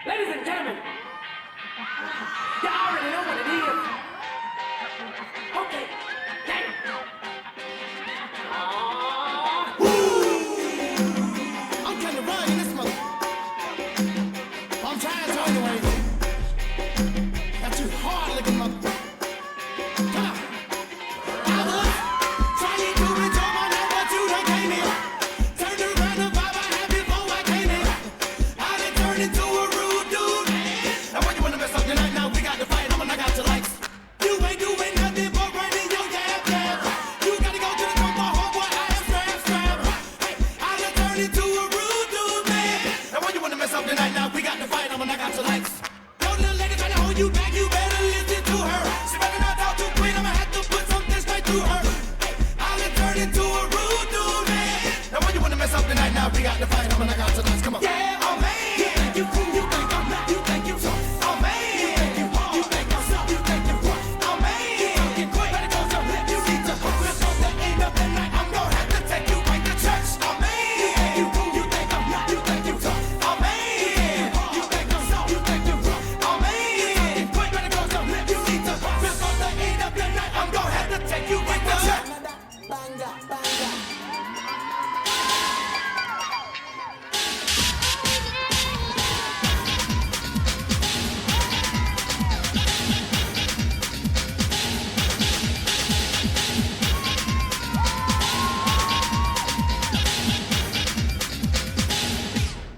Ladies and gentlemen, you already know what it is. Okay, damn. I'm trying to run in this mother. I'm trying to anyway. Got you hard looking mother. Come on. I was trying to enjoy my night, but you done came in. Turned around the vibe I had before I came in. I done turned into a rude dude. Now when you wanna mess up your night, now we got to fight. I got your lights. You ain't doing nothing but running your jab. You gotta go to the top, my homeboy. I am strap. Hey, I done turned into a rude dude, man. Now when you wanna mess up your night, now we got to fight. I got your lights. Your little lady trying to hold you back, you better listen to her. She better not talk too quick, I'ma have to put something straight through her. Hey, I done turned into a rude dude, man. Now when you wanna mess up the night, now we got to fight. I got your lights. Come on. Yeah, oh man. You think you cool, you think I'm not, you think you tough. Oh man. You think you hard, you think I'm soft, you think you're rough. Oh man. You talking quick, better close your lips. You need to hook this on the end of the night. I'm gonna have to take you right to church. Oh man. You think you cool, you think I'm not, you think you tough. Oh man. You think I'm soft, you think you're rough. Oh man. You talking quick, better close your lips. You need to hook this on the end of the night. I'm gonna have to take you right to church.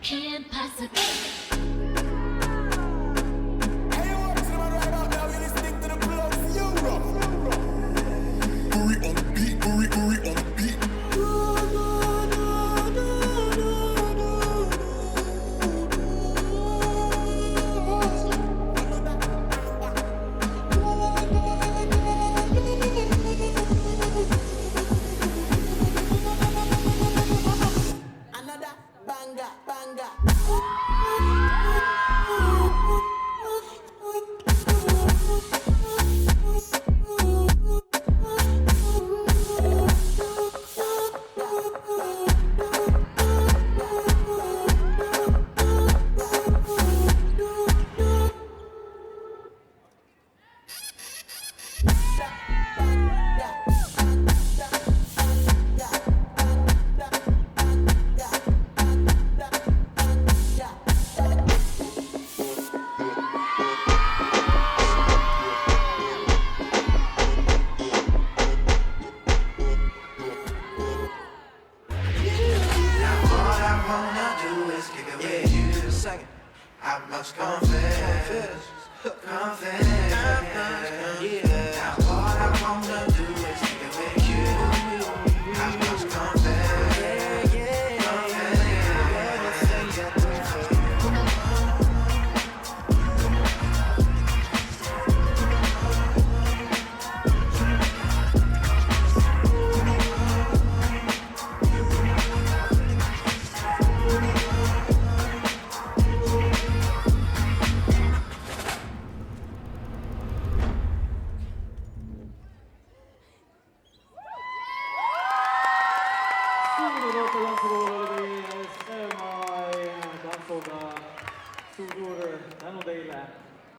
Can't possibly. Another banger. All I wanna do is kick it with you. I must confess.